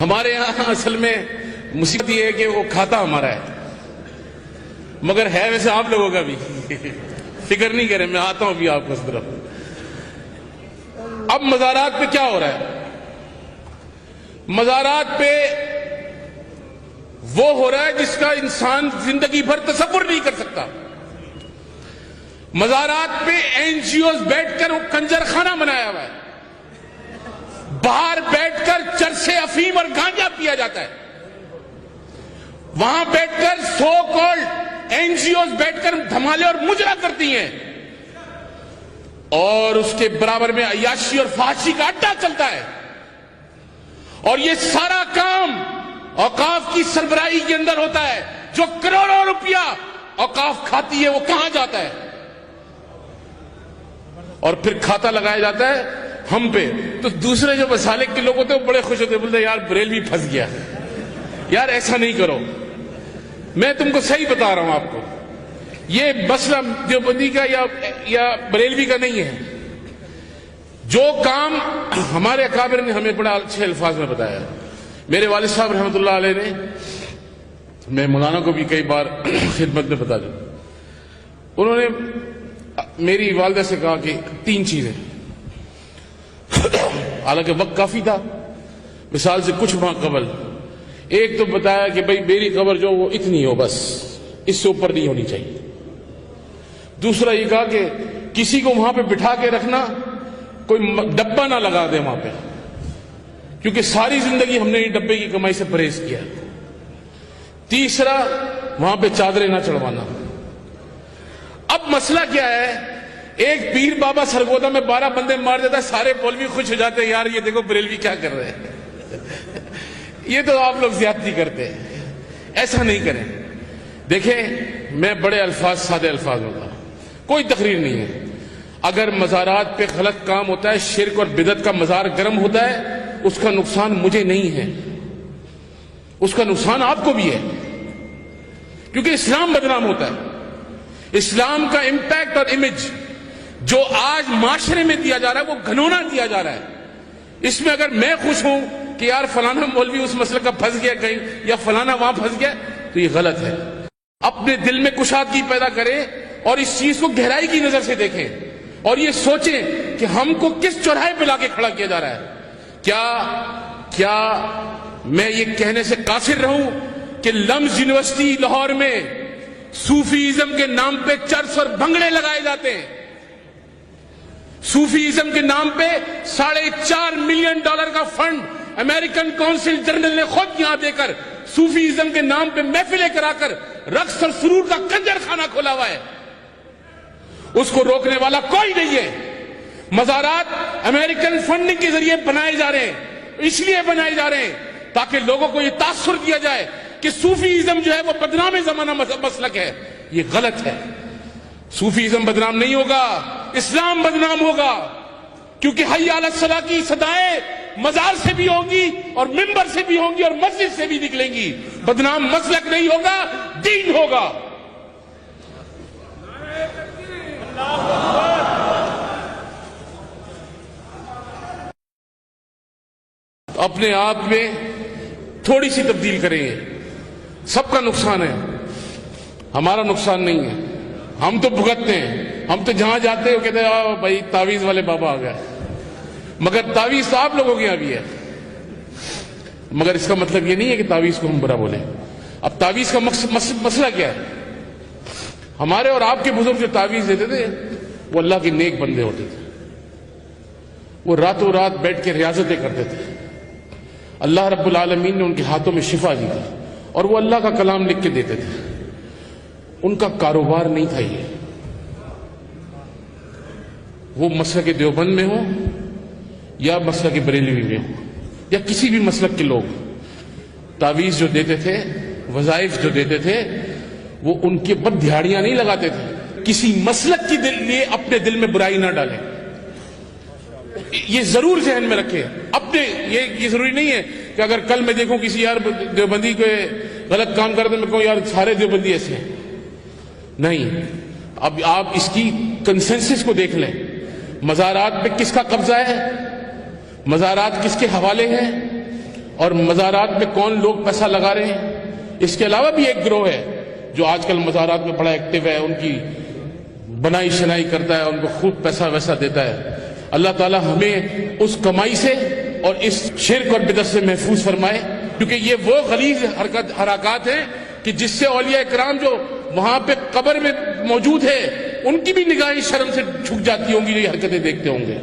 ہمارے یہاں اصل میں مصیبت یہ ہے کہ وہ کھاتا ہمارا ہے، مگر ہے ویسے آپ لوگوں کا بھی۔ فکر نہیں کریں، میں آتا ہوں ابھی آپ کو اس طرف۔ اب مزارات پہ کیا ہو رہا ہے؟ مزارات پہ وہ ہو رہا ہے جس کا انسان زندگی بھر تصور نہیں کر سکتا۔ مزارات پہ این جی اوز بیٹھ کر وہ کنجر خانہ بنایا ہوا ہے، باہر بیٹھ کر چرس افیم اور گانجا پیا جاتا ہے، وہاں بیٹھ کر so called N G Os بیٹھ کر دھمالے اور مجرا کرتی ہیں، اور اس کے برابر میں عیاشی اور فحاشی کا اڈا چلتا ہے، اور یہ سارا کام اوقاف کی سربراہی کے اندر ہوتا ہے۔ جو کروڑوں روپیہ اوقاف کھاتی ہے وہ کہاں جاتا ہے؟ اور پھر کھاتا لگایا جاتا ہے ہم پہ۔ تو دوسرے جو مسالک کے لوگ ہوتے ہیں وہ بڑے خوش ہوتے ہیں، بولتے ہیں یار بریلوی پھنس گیا، یار ایسا نہیں کرو۔ میں تم کو صحیح بتا رہا ہوں، آپ کو یہ مسئلہ دیوبندی کا یا بریلوی کا نہیں ہے۔ جو کام ہمارے اکابر نے ہمیں بڑا اچھے الفاظ میں بتایا، میرے والد صاحب رحمۃ اللہ علیہ نے، میں مولانا کو بھی کئی بار خدمت میں بتا دوں، انہوں نے میری والدہ سے کہا کہ 3 چیزیں، حالانکہ وقت کافی تھا، مثال سے کچھ ماہ قبل، ایک تو بتایا کہ بھئی میری قبر جو وہ اتنی ہو، بس اس سے اوپر نہیں ہونی چاہیے۔ دوسرا یہ کہا کہ کسی کو وہاں پہ بٹھا کے رکھنا، کوئی ڈبہ نہ لگا دے وہاں پہ، کیونکہ ساری زندگی ہم نے یہ ڈبے کی کمائی سے پرہیز کیا۔ تیسرا وہاں پہ چادریں نہ چڑھوانا۔ اب مسئلہ کیا ہے؟ ایک پیر بابا سرگودا میں 12 بندے مار دیتا ہے، سارے مولوی خوش ہو جاتے ہیں، یار یہ دیکھو بریلوی کیا کر رہے ہیں۔ یہ تو آپ لوگ زیادتی کرتے ہیں، ایسا نہیں کریں۔ دیکھیں میں بڑے الفاظ، سادے الفاظ ہوتا، کوئی تقریر نہیں ہے۔ اگر مزارات پہ غلط کام ہوتا ہے، شرک اور بدعت کا مزار گرم ہوتا ہے، اس کا نقصان مجھے نہیں ہے، اس کا نقصان آپ کو بھی ہے، کیونکہ اسلام بدنام ہوتا ہے۔ اسلام کا امپیکٹ اور امیج جو آج معاشرے میں دیا جا رہا ہے وہ گھنونا دیا جا رہا ہے۔ اس میں اگر میں خوش ہوں کہ یار فلانا مولوی اس مسئلے کا پھنس گیا کہیں، یا فلانا وہاں پھنس گیا، تو یہ غلط ہے۔ اپنے دل میں کشادگی پیدا کریں اور اس چیز کو گہرائی کی نظر سے دیکھیں، اور یہ سوچیں کہ ہم کو کس چوراہے پہ لا کے کھڑا کیا جا رہا ہے۔ کیا میں یہ کہنے سے قاصر رہوں کہ لمز یونیورسٹی لاہور میں صوفیزم کے نام پہ چرس اور بھنگڑے لگائے جاتے ہیں؟ صوفیزم کے نام پہ $4.5 ملین کا فنڈ امریکن کونسل جنرل نے خود یہاں دے کر صوفیزم کے نام پہ محفلیں کرا کر رقص اور سرور کا کنجر خانہ کھولا ہوا ہے۔ اس کو روکنے والا کوئی نہیں ہے۔ مزارات امریکن فنڈنگ کے ذریعے بنائے جا رہے ہیں، اس لیے بنائے جا رہے ہیں تاکہ لوگوں کو یہ تاثر دیا جائے کہ صوفیزم جو ہے وہ بدنام زمانہ مسلک ہے۔ یہ غلط ہے۔ صوفیزم بدنام نہیں ہوگا، اسلام بدنام ہوگا، کیونکہ حی علی الصلاۃ کی صدائیں مزار سے بھی ہوں گی اور منبر سے بھی ہوں گی اور مسجد سے بھی نکلیں گی۔ بدنام مسلک نہیں ہوگا، دین ہوگا۔ اپنے آپ میں تھوڑی سی تبدیل کریں گے، سب کا نقصان ہے، ہمارا نقصان نہیں ہے۔ ہم تو بھگتتے ہیں، ہم تو جہاں جاتے ہیں وہ کہتے ہیں بھائی تعویذ والے بابا آ گئے، مگر تعویذ تو آپ لوگوں کے یہاں بھی ہے۔ مگر اس کا مطلب یہ نہیں ہے کہ تعویذ کو ہم برا بولیں۔ اب تعویذ کا مسئلہ کیا ہے؟ ہمارے اور آپ کے بزرگ جو تعویذ دیتے تھے وہ اللہ کے نیک بندے ہوتے تھے، وہ راتوں رات بیٹھ کے ریاضتیں کرتے تھے، اللہ رب العالمین نے ان کے ہاتھوں میں شفا دی تھی، اور وہ اللہ کا کلام لکھ کے دیتے تھے۔ ان کا کاروبار نہیں تھا یہ۔ وہ مسلک دیوبند میں ہو یا مسلک بریلوی میں ہو یا کسی بھی مسلک کے لوگ، تعویذ جو دیتے تھے، وظائف جو دیتے تھے، وہ ان کے پر دھاڑیاں نہیں لگاتے تھے۔ کسی مسلک کے لیے اپنے دل میں برائی نہ ڈالیں، یہ ضرور ذہن میں رکھیں اپنے۔ یہ ضروری نہیں ہے کہ اگر کل میں دیکھوں کسی یار دیوبندی کو غلط کام کرتے میں کہوں یار سارے دیوبندی ایسے ہیں، نہیں۔ اب آپ اس کی کنسنسس کو دیکھ لیں، مزارات پہ کس کا قبضہ ہے، مزارات کس کے حوالے ہیں، اور مزارات میں کون لوگ پیسہ لگا رہے ہیں. اس کے علاوہ بھی ایک گروہ ہے جو آج کل مزارات میں بڑا ایکٹیو ہے, ان کی بنائی شنائی کرتا ہے, ان کو خوب پیسہ ویسا دیتا ہے. اللہ تعالی ہمیں اس کمائی سے اور اس شرک اور بدعت سے محفوظ فرمائے, کیونکہ یہ وہ غلیظ حرکات ہیں کہ جس سے اولیاء کرام جو وہاں پہ قبر میں موجود ہے ان کی بھی نگاہیں شرم سے جھک جاتی ہوں گی, یہ حرکتیں دیکھتے ہوں گے.